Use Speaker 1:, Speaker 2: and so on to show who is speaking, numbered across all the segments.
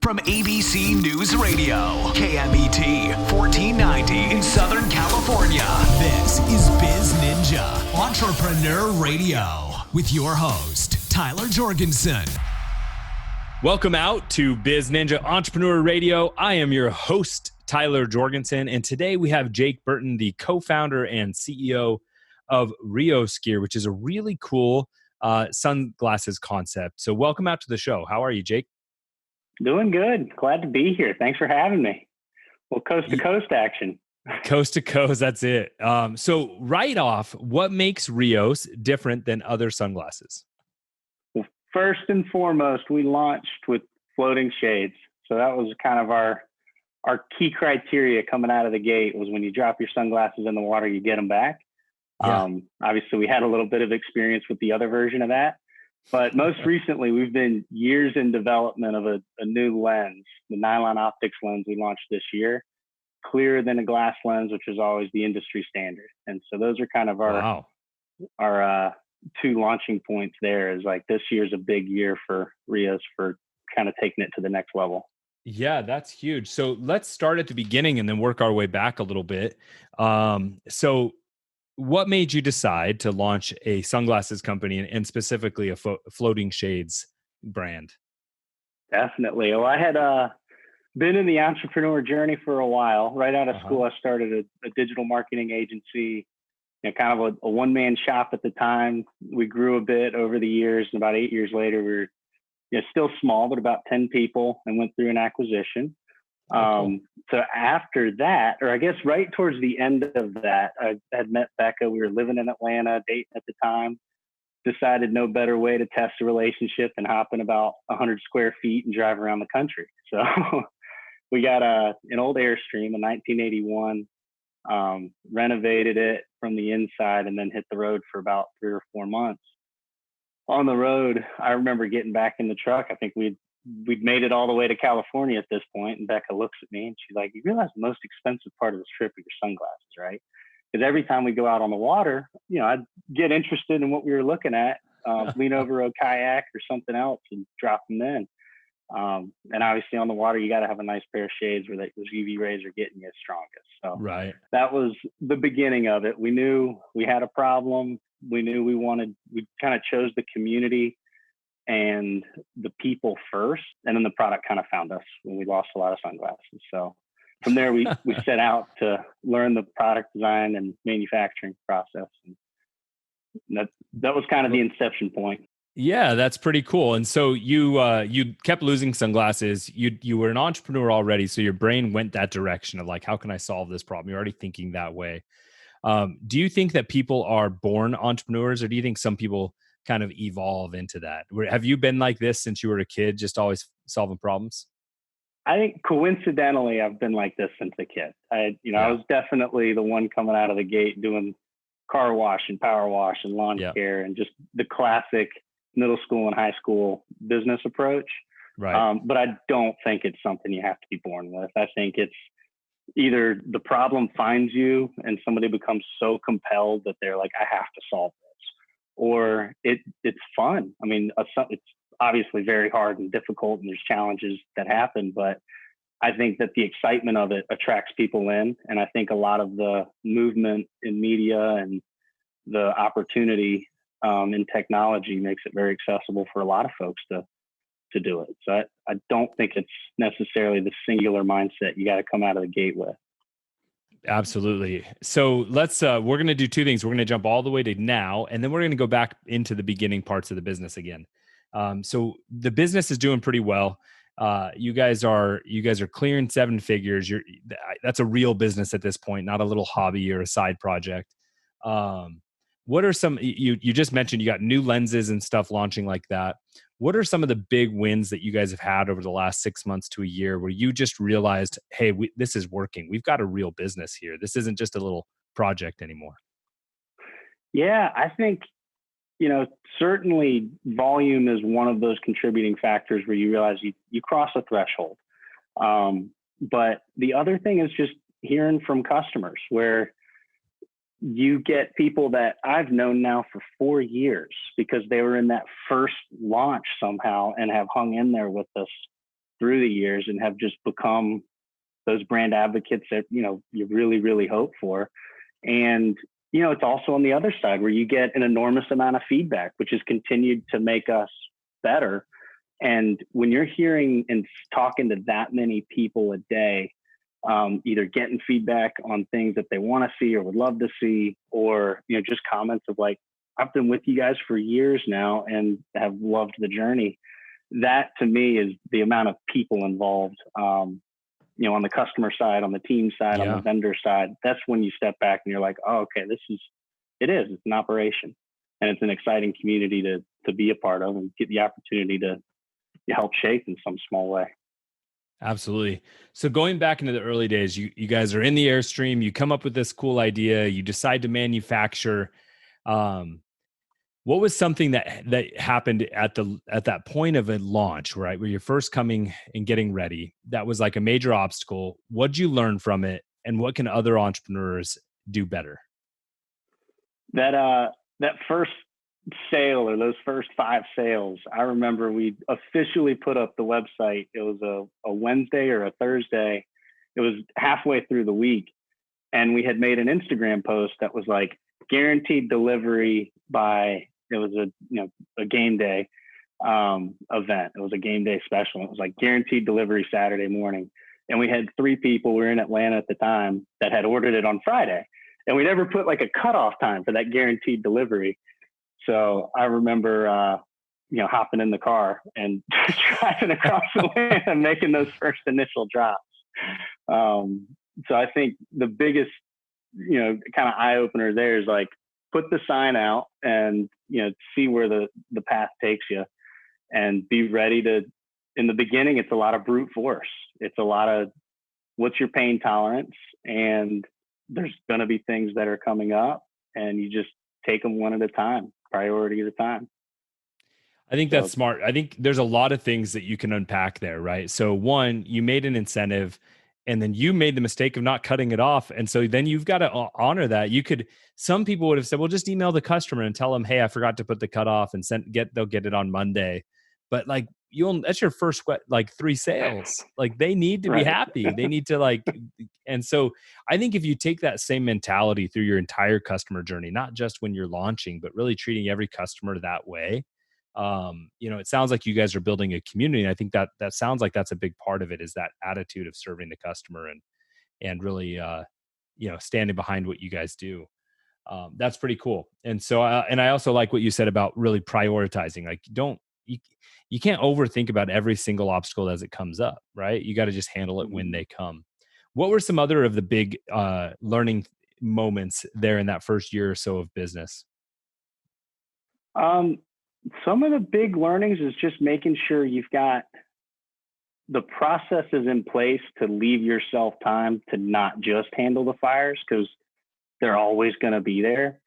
Speaker 1: From ABC News Radio, KMET 1490 in Southern California. This is BizNinja Entrepreneur Radio with your host, Tyler Jorgensen.
Speaker 2: Welcome out to BizNinja Entrepreneur Radio. I am your host, Tyler Jorgensen, and today we have Jake Berton, the co-founder and CEO of Rheos Gear, which is a really cool sunglasses concept. So welcome out to the show. How are you, Jake?
Speaker 3: Doing good. Glad to be here. Thanks for having me. Well, coast to coast action.
Speaker 2: Coast to coast, that's it. So right off, what makes Rheos different than other sunglasses?
Speaker 3: Well, first and foremost, we launched with floating shades. So that was kind of our key criteria coming out of the gate was when you drop your sunglasses in the water, you get them back. Yeah. Obviously, we had a little bit of experience with the other version of that. But most recently, we've been years in development of a new lens, the nylon optics lens we launched this year, clearer than a glass lens, which is always the industry standard. And so those are kind of our two launching points there is like this year's a big year for Rheos for kind of taking it to the next level.
Speaker 2: Yeah, that's huge. So let's start at the beginning and then work our way back a little bit. So what made you decide to launch a sunglasses company and specifically a floating shades brand?
Speaker 3: Definitely. Well, I had been in the entrepreneur journey for a while. Right out of school, I started a digital marketing agency, kind of a one-man shop at the time. We grew a bit over the years, and about 8 years later, we were still small, but about 10 people, and went through an acquisition. So after that, or I guess right towards the end of that, I had met Becca. We were living in Atlanta, dating at the time, decided no better way to test a relationship than hop in about 100 square feet and drive around the country. So we got an old Airstream in 1981, renovated it from the inside and then hit the road for about 3 or 4 months. On the road, I remember getting back in the truck. I think we'd made it all the way to California at this point, and Becca looks at me and she's like, "You realize the most expensive part of this trip are your sunglasses, right?" Because every time we go out on the water, I'd get interested in what we were looking at, lean over a kayak or something else and drop them in. And obviously on the water, you got to have a nice pair of shades where those UV rays are getting you strongest. So that was the beginning of it. We knew we had a problem. We knew we kind of chose the community and the people first, and then the product kind of found us when we lost a lot of sunglasses. So from there, we set out to learn the product design and manufacturing process. And that was kind of the inception point.
Speaker 2: Yeah, that's pretty cool. And so you kept losing sunglasses. You were an entrepreneur already, so your brain went that direction of like, how can I solve this problem? You're already thinking that way. Do you think that people are born entrepreneurs, or do you think some people kind of evolve into that? Have you been like this since you were a kid, just always solving problems?
Speaker 3: I think coincidentally, I've been like this since a kid. I was definitely the one coming out of the gate doing car wash and power wash and lawn care and just the classic middle school and high school business approach.
Speaker 2: Right.
Speaker 3: But I don't think it's something you have to be born with. I think it's either the problem finds you and somebody becomes so compelled that they're like, I have to solve this. Or it's fun. I mean, it's obviously very hard and difficult, and there's challenges that happen, but I think that the excitement of it attracts people in. And I think a lot of the movement in media and the opportunity in technology makes it very accessible for a lot of folks to do it. So I don't think it's necessarily the singular mindset you got to come out of the gate with.
Speaker 2: Absolutely. So let's, we're going to do two things. We're going to jump all the way to now, and then we're going to go back into the beginning parts of the business again. So the business is doing pretty well. You guys are clearing 7 figures. That's a real business at this point, not a little hobby or a side project. What are some, you just mentioned you got new lenses and stuff launching like that. What are some of the big wins that you guys have had over the last 6 months to a year where you just realized, hey, this is working. We've got a real business here. This isn't just a little project anymore.
Speaker 3: Yeah, I think, certainly volume is one of those contributing factors where you realize you cross a threshold. But the other thing is just hearing from customers where you get people that I've known now for 4 years because they were in that first launch somehow and have hung in there with us through the years and have just become those brand advocates that, you really, really hope for. And, it's also on the other side where you get an enormous amount of feedback, which has continued to make us better. And when you're hearing and talking to that many people a day, either getting feedback on things that they want to see or would love to see, or, just comments of like, I've been with you guys for years now and have loved the journey. That to me is the amount of people involved, on the customer side, on the team side, on the vendor side. That's when you step back and you're like, oh, okay, it's an operation, and it's an exciting community to be a part of and get the opportunity to help shape in some small way.
Speaker 2: Absolutely. So going back into the early days, you guys are in the Airstream, you come up with this cool idea, you decide to manufacture. What was something that happened at that point of a launch, right? Where you're first coming and getting ready, that was like a major obstacle. What'd you learn from it? And what can other entrepreneurs do better?
Speaker 3: That first sale, or those first 5 sales, I remember we officially put up the website. It was a Wednesday or a Thursday. It was halfway through the week. And we had made an Instagram post that was like guaranteed delivery by, it was a game day event. It was a game day special. It was like guaranteed delivery Saturday morning. And we had 3 people, we were in Atlanta at the time, that had ordered it on Friday. And we never put like a cutoff time for that guaranteed delivery. So I remember, hopping in the car and driving across the land and making those first initial drops. So I think the biggest, kind of eye opener there is like, put the sign out and, see where the path takes you, and be ready to, in the beginning, it's a lot of brute force. It's a lot of what's your pain tolerance, and there's going to be things that are coming up, and you just take them one at a time, priority at a time.
Speaker 2: I think that's smart. I think there's a lot of things that you can unpack there, right? So one, you made an incentive, and then you made the mistake of not cutting it off. And so then you've got to honor that. Some people would have said, well, just email the customer and tell them, hey, I forgot to put the cutoff, and they'll get it on Monday. But like, that's your first 3 sales. Like, they need to be happy. They need to and so I think if you take that same mentality through your entire customer journey, not just when you're launching, but really treating every customer that way, it sounds like you guys are building a community. And I think that sounds like that's a big part of it, is that attitude of serving the customer and really, standing behind what you guys do. That's pretty cool. And so, and I also like what you said about really prioritizing. Like, you can't overthink about every single obstacle as it comes up, right? You got to just handle it when they come. What were some other of the big learning moments there in that first year or so of business?
Speaker 3: Some of the big learnings is just making sure you've got the processes in place to leave yourself time to not just handle the fires, because they're always going to be there.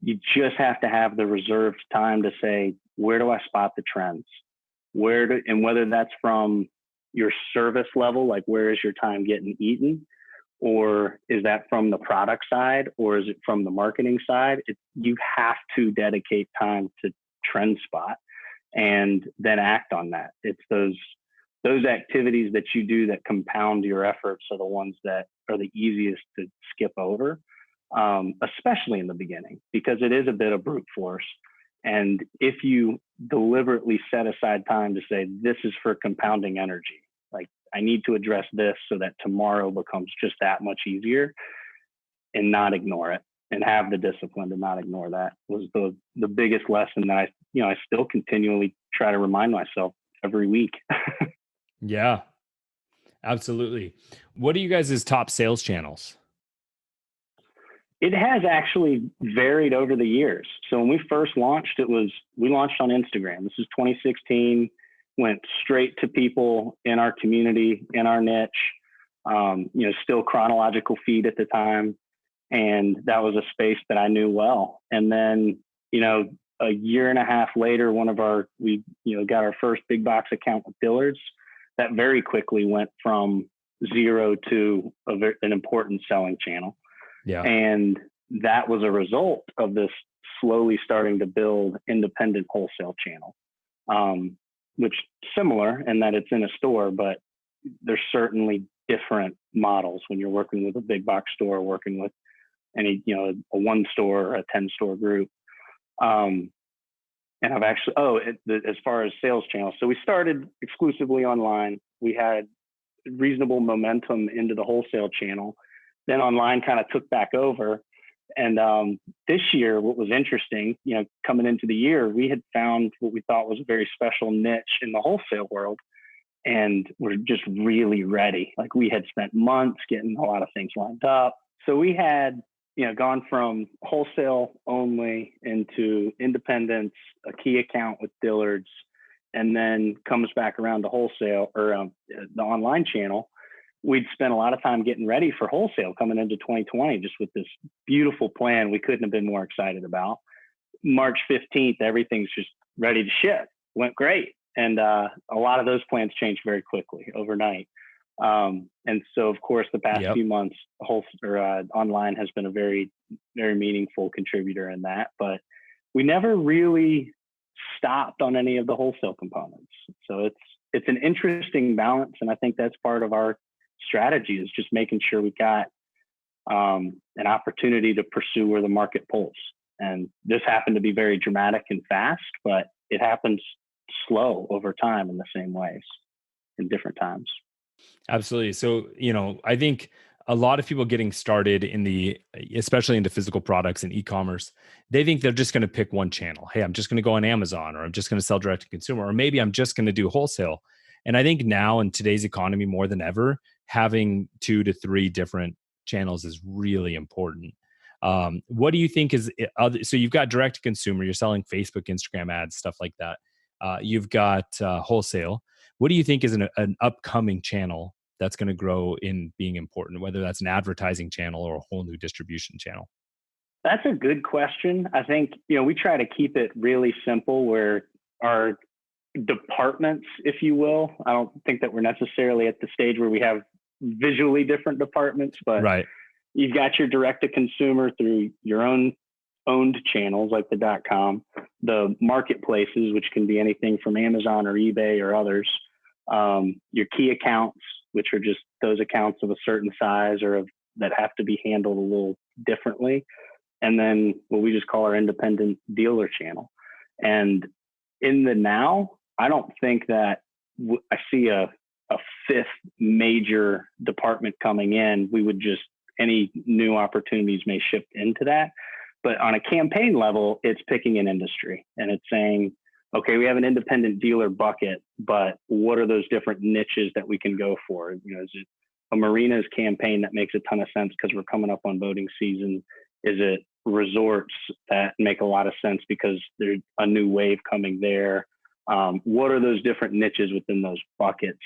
Speaker 3: You just have to have the reserved time to say, where do I spot the trends? And whether that's from your service level, like where is your time getting eaten? Or is that from the product side? Or is it from the marketing side? You have to dedicate time to trend spot and then act on that. It's those activities that you do that compound your efforts are the ones that are the easiest to skip over, especially in the beginning, because it is a bit of brute force. And if you deliberately set aside time to say, this is for compounding energy, like I need to address this so that tomorrow becomes just that much easier, and not ignore it, and have the discipline to not ignore that, was the biggest lesson that I still continually try to remind myself every week.
Speaker 2: Yeah, absolutely. What are you guys' top sales channels?
Speaker 3: It has actually varied over the years. So when we first launched, we launched on Instagram. This is 2016, went straight to people in our community, in our niche, still chronological feed at the time. And that was a space that I knew well. And then, a year and a half later, we got our first big box account with Dillard's. That very quickly went from 0 to an important selling channel.
Speaker 2: Yeah.
Speaker 3: And that was a result of this slowly starting to build independent wholesale channel. which similar in that it's in a store, but there's certainly different models when you're working with a big box store, working with any, a 1 store or a 10 store group. And I've actually, as far as sales channels, so we started exclusively online. We had reasonable momentum into the wholesale channel. Then online kind of took back over. And this year, what was interesting, coming into the year, we had found what we thought was a very special niche in the wholesale world. And we're just really ready. Like, we had spent months getting a lot of things lined up. So we had, gone from wholesale only into independence, a key account with Dillard's, and then comes back around to wholesale or the online channel. We'd spent a lot of time getting ready for wholesale coming into 2020, just with this beautiful plan we couldn't have been more excited about. March 15th, everything's just ready to ship. Went great. And a lot of those plans changed very quickly overnight. And so, of course, the past few months, online has been a very, very meaningful contributor in that. But we never really stopped on any of the wholesale components. So it's an interesting balance. And I think that's part of our strategy, is just making sure we got an opportunity to pursue where the market pulls. And this happened to be very dramatic and fast, but it happens slow over time in the same ways in different times.
Speaker 2: Absolutely. So, I think a lot of people getting started especially into physical products and e-commerce, they think they're just going to pick one channel. Hey, I'm just going to go on Amazon, or I'm just going to sell direct to consumer, or maybe I'm just going to do wholesale. And I think now in today's economy, more than ever, having 2 to 3 different channels is really important. What do you think is so you've got direct to consumer, you're selling Facebook, Instagram ads, stuff like that. You've got wholesale. What do you think is an upcoming channel that's going to grow in being important, whether that's an advertising channel or a whole new distribution channel?
Speaker 3: That's a good question. I think, we try to keep it really simple, where our departments, if you will, I don't think that we're necessarily at the stage where we have visually different departments, but right. You've got your direct to consumer through your own owned channels like the .com, the marketplaces, which can be anything from Amazon or eBay or others, your key accounts, which are just those accounts of a certain size or that have to be handled a little differently. And then what we just call our independent dealer channel. And in the now, I don't think that I see a 5th major department coming in. We would any new opportunities may shift into that. But on a campaign level, it's picking an industry and it's saying, okay, we have an independent dealer bucket, but what are those different niches that we can go for? Is it a marinas campaign that makes a ton of sense because we're coming up on boating season? Is it resorts that make a lot of sense because there's a new wave coming there? What are those different niches within those buckets?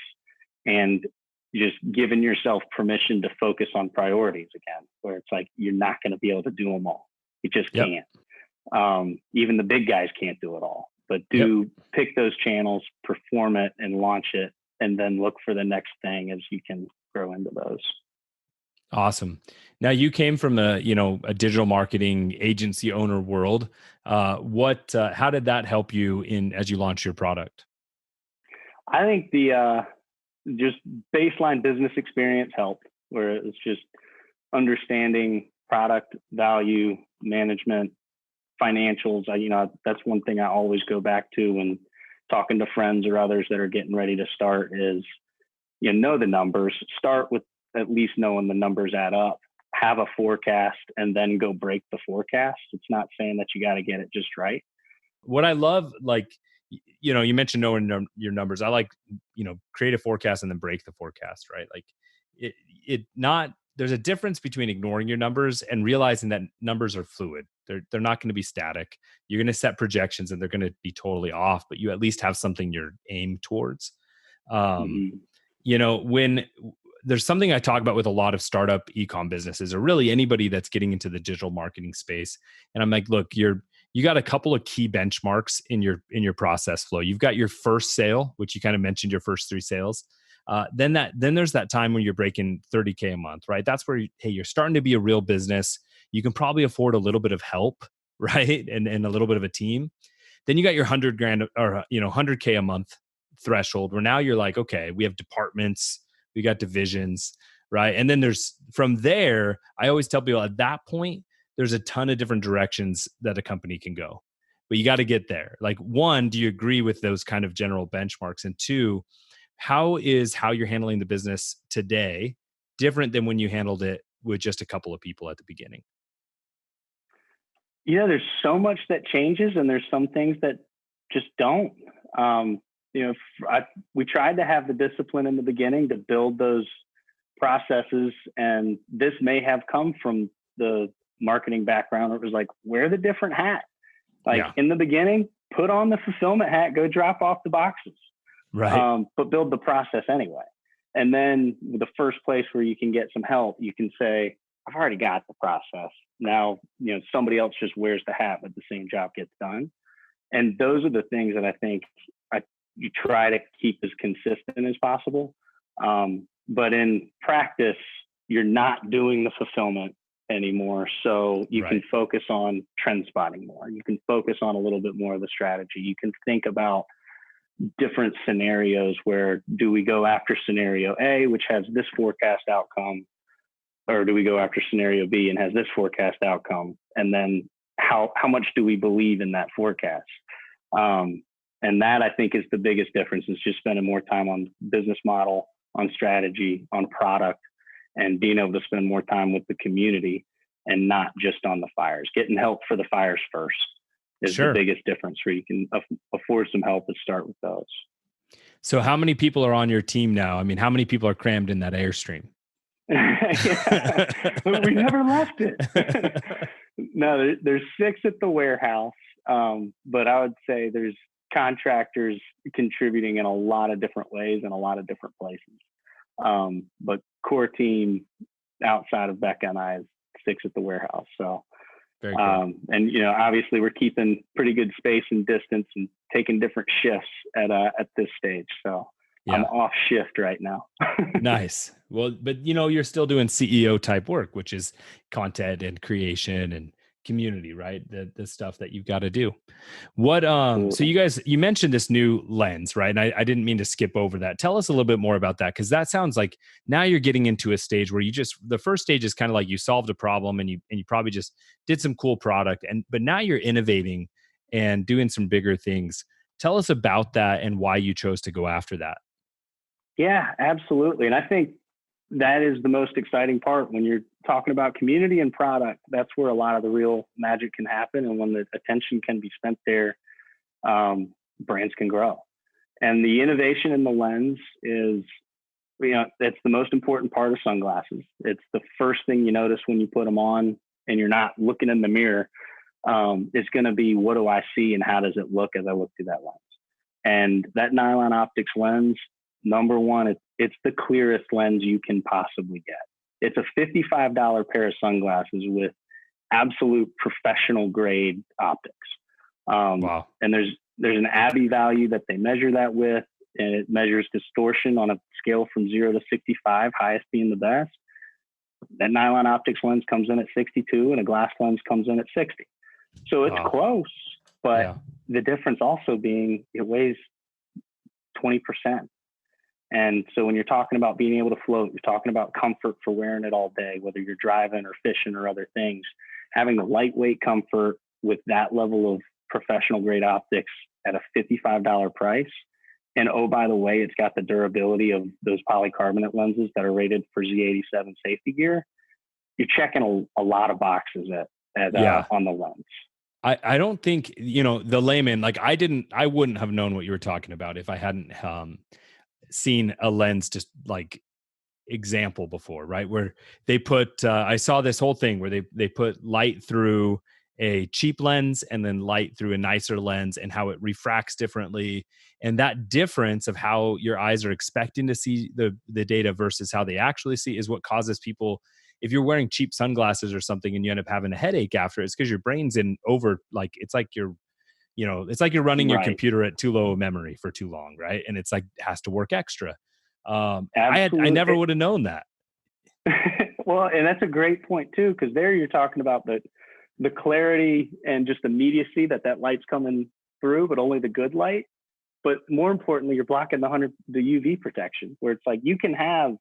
Speaker 3: And just giving yourself permission to focus on priorities again, where it's like, you're not going to be able to do them all. You just can't. Even the big guys can't do it all, but pick those channels, perform it and launch it, and then look for the next thing as you can grow into those.
Speaker 2: Awesome. Now you came from a digital marketing agency owner world. How did that help you as you launch your product?
Speaker 3: I think the just baseline business experience helped, where it's just understanding product value, management, financials. That's one thing I always go back to when talking to friends or others that are getting ready to start is, know the numbers, start with at least knowing the numbers add up, have a forecast, and then go break the forecast. It's not saying that you got to get it just right.
Speaker 2: What I love, you mentioned knowing your numbers. I like, create a forecast and then break the forecast, right? Like there's a difference between ignoring your numbers and realizing that numbers are fluid. They're not going to be static. You're going to set projections and they're going to be totally off, but you at least have something you're aimed towards. When there's something I talk about with a lot of startup e-com businesses, or really anybody that's getting into the digital marketing space. And I'm like, look, you got a couple of key benchmarks in your process flow. You've got your first sale, which you kind of mentioned, your first 3 sales. Then there's that time when you're breaking $30K a month, right? That's where you're starting to be a real business. You can probably afford a little bit of help, right? And a little bit of a team. Then you got your $100,000 or $100K a month threshold where now you're like, okay, we have departments, we got divisions, right? And then there's from there, I always tell people at that point, there's a ton of different directions that a company can go, but you got to get there. Like, one, do you agree with those kind of general benchmarks? And two, how you're handling the business today different than when you handled it with just a couple of people at the beginning?
Speaker 3: There's so much that changes, and there's some things that just don't. We tried to have the discipline in the beginning to build those processes, and this may have come from the marketing background. It was like, wear the different hat. In the beginning, put on the fulfillment hat, go drop off the boxes,
Speaker 2: right?
Speaker 3: But build the process anyway. And then the first place where you can get some help, you can say, I've already got the process. Now, somebody else just wears the hat, but the same job gets done. And those are the things that I think you try to keep as consistent as possible. But in practice, you're not doing the fulfillment anymore. So you can focus on trend spotting more. You can focus on a little bit more of the strategy. You can think about different scenarios where, do we go after scenario A, which has this forecast outcome, or do we go after scenario B and has this forecast outcome? And then how much do we believe in that forecast? And that, I think, is the biggest difference, is just spending more time on business model, on strategy, on product, and being able to spend more time with the community and not just on the fires. Getting help for the fires first is the biggest difference, where you can afford some help and start with those.
Speaker 2: So how many people are on your team now? I mean, how many people are crammed in that Airstream?
Speaker 3: We never left it. No, there's 6 at the warehouse. But I would say there's contractors contributing in a lot of different ways in a lot of different places. But core team outside of Becca and I is 6 at the warehouse. So,
Speaker 2: very cool.
Speaker 3: And obviously we're keeping pretty good space and distance and taking different shifts at this stage. So I'm off shift right now.
Speaker 2: Nice. Well, but you're still doing CEO type work, which is content and creation and community, right? The stuff that you've got to do. What so you mentioned this new lens, right? And I didn't mean to skip over that. Tell us a little bit more about that, because that sounds like now you're getting into a stage where the first stage is kind of like you solved a problem and you probably just did some cool product, but now you're innovating and doing some bigger things. Tell us about that and why you chose to go after that.
Speaker 3: Yeah, absolutely. And I think that is the most exciting part when you're talking about community and product. That's where a lot of the real magic can happen. And when the attention can be spent there, brands can grow. And the innovation in the lens is, it's the most important part of sunglasses. It's the first thing you notice when you put them on and you're not looking in the mirror. It's going to be, what do I see and how does it look as I look through that lens? And that nylon optics lens, number one, it's the clearest lens you can possibly get. It's a $55 pair of sunglasses with absolute professional grade optics.
Speaker 2: Wow.
Speaker 3: And there's an Abbey value that they measure that with, and it measures distortion on a scale from 0 to 65, highest being the best. That nylon optics lens comes in at 62 and a glass lens comes in at 60. So it's close, but the difference also being it weighs 20%. And so when you're talking about being able to float, you're talking about comfort for wearing it all day, whether you're driving or fishing or other things. Having the lightweight comfort with that level of professional grade optics at a $55 price. And oh, by the way, it's got the durability of those polycarbonate lenses that are rated for Z87 safety gear. You're checking a lot of boxes on the lens.
Speaker 2: I don't think, the layman, like I wouldn't have known what you were talking about if I hadn't seen a lens just like example before, right? Where they put, I saw this whole thing where they put light through a cheap lens and then light through a nicer lens and how it refracts differently. And that difference of how your eyes are expecting to see the data versus how they actually see is what causes people, if you're wearing cheap sunglasses or something and you end up having a headache after, it's because your brain's in over, like, it's like you're running your computer at too low a memory for too long, right? And it's like, it has to work extra. I never would have known that.
Speaker 3: Well, and that's a great point too, because there you're talking about the clarity and just immediacy that light's coming through, but only the good light. but more importantly, you're blocking the UV protection, where it's like you can have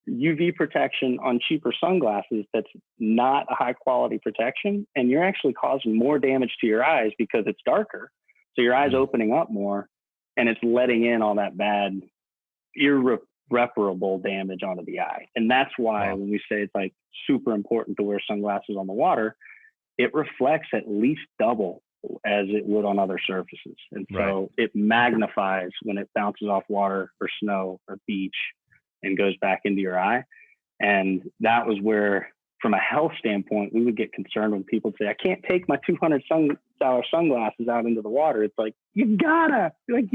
Speaker 3: UV protection on cheaper sunglasses that's not a high quality protection, and you're actually causing more damage to your eyes because it's darker. So your eyes opening up more, and it's letting in all that bad, irreparable damage onto the eye. And that's why when we say it's like super important to wear sunglasses on the water, it reflects at least double as it would on other surfaces. And so it magnifies when it bounces off water or snow or beach and goes back into your eye. And that was where, from a health standpoint, we would get concerned when people say, I can't take my $200 sunglasses out into the water. It's like, you gotta, like,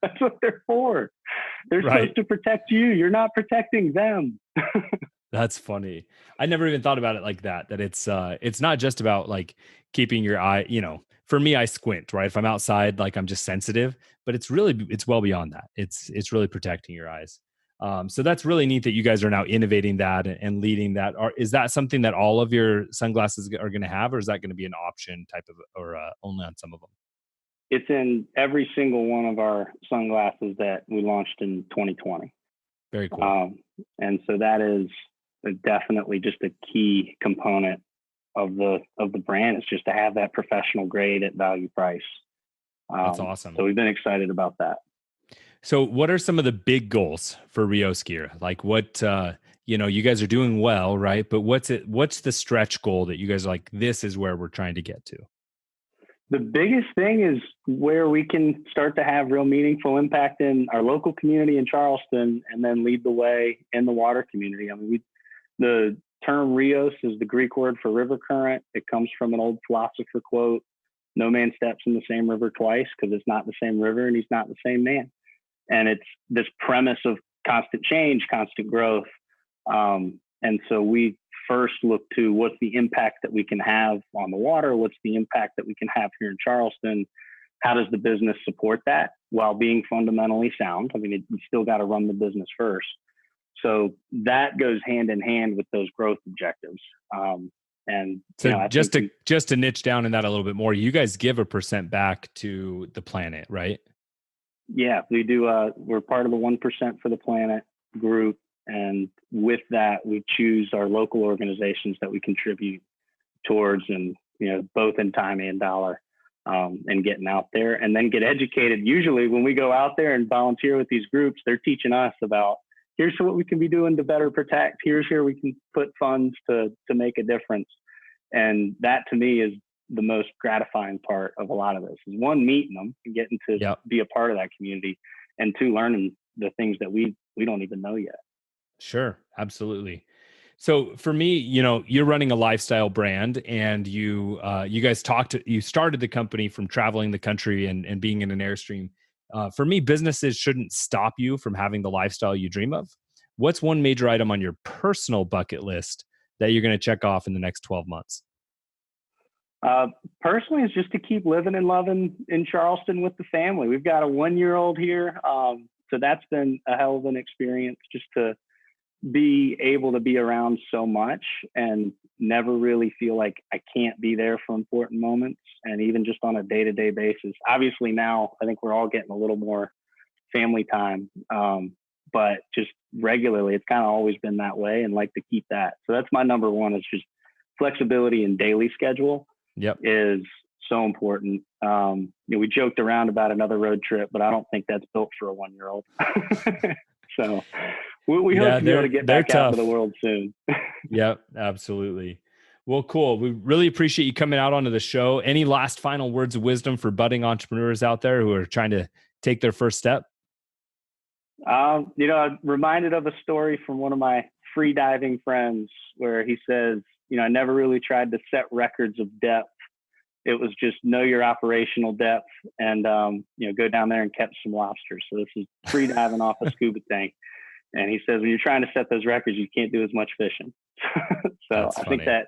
Speaker 3: that's what they're for. They're supposed to protect you. You're not protecting them.
Speaker 2: That's funny. I never even thought about it like that, that it's not just about like keeping your eye, you know, for me, I squint, right? If I'm outside, like I'm just sensitive, but it's well beyond that. It's really protecting your eyes. So that's really neat that you guys are now innovating that and leading that. Is that something that all of your sunglasses are going to have, or is that going to be an option type of, or only on some of them?
Speaker 3: It's in every single one of our sunglasses that we launched in 2020.
Speaker 2: Very cool.
Speaker 3: And so that is definitely just a key component of the brand. It's just to have that professional grade at value price.
Speaker 2: That's awesome.
Speaker 3: So we've been excited about that.
Speaker 2: So what are some of the big goals for Rheos Gear? Like what, you guys are doing well, right? But what's the stretch goal that you guys are like, this is where we're trying to get to?
Speaker 3: The biggest thing is where we can start to have real meaningful impact in our local community in Charleston, and then lead the way in the water community. I mean, the term Rheos is the Greek word for river current. It comes from an old philosopher quote, no man steps in the same river twice, because it's not the same river and he's not the same man. And it's this premise of constant change, constant growth. And so we first look to what's the impact that we can have on the water? What's the impact that we can have here in Charleston? How does the business support that while being fundamentally sound? I mean, you still got to run the business first. So that goes hand in hand with those growth objectives. And
Speaker 2: so just to niche down in that a little bit more, you guys give a % back to the planet, right?
Speaker 3: Yeah, we do. We're part of the 1% for the Planet group. And with that, we choose our local organizations that we contribute towards, and, both in time and dollar, and getting out there and then get educated. Usually when we go out there and volunteer with these groups, they're teaching us about, here's what we can be doing to better protect. Here we can put funds to make a difference. And that to me is the most gratifying part of a lot of this, is one, meeting them and getting to be a part of that community, and two, learning the things that we don't even know yet.
Speaker 2: Sure. Absolutely. So for me, you're running a lifestyle brand, and you guys you started the company from traveling the country and being in an Airstream. For me, businesses shouldn't stop you from having the lifestyle you dream of. What's one major item on your personal bucket list that you're going to check off in the next 12 months?
Speaker 3: Personally, it's just to keep living and loving in Charleston with the family. We've got a 1-year-old here. So that's been a hell of an experience, just to be able to be around so much and never really feel like I can't be there for important moments. And even just on a day-to-day basis, obviously now I think we're all getting a little more family time. But just regularly, it's kind of always been that way, and like to keep that. So that's my number one, is just flexibility in daily schedule. Is so important. We joked around about another road trip, but I don't think that's built for a 1-year-old. So we hope to be able to get back out into the world soon.
Speaker 2: Yep, absolutely. Well, cool. We really appreciate you coming out onto the show. Any last final words of wisdom for budding entrepreneurs out there who are trying to take their first step?
Speaker 3: I'm reminded of a story from one of my free diving friends where he says, I never really tried to set records of depth. It was just know your operational depth and, go down there and catch some lobsters. So this is free diving off a scuba tank. And he says, when you're trying to set those records, you can't do as much fishing. So I think that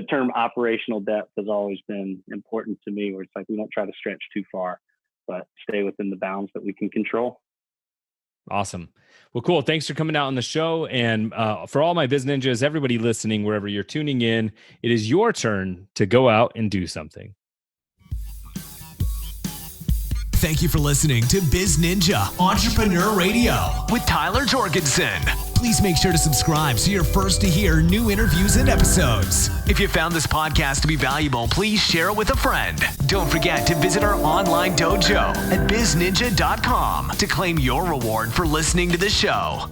Speaker 3: term operational depth has always been important to me, where it's like, we don't try to stretch too far, but stay within the bounds that we can control.
Speaker 2: Awesome. Well, cool. Thanks for coming out on the show. And for all my biz ninjas, everybody listening, wherever you're tuning in, it is your turn to go out and do something.
Speaker 1: Thank you for listening to BizNinja Entrepreneur Radio with Tyler Jorgensen. Please make sure to subscribe so you're first to hear new interviews and episodes. If you found this podcast to be valuable, please share it with a friend. Don't forget to visit our online dojo at bizninja.com to claim your reward for listening to the show.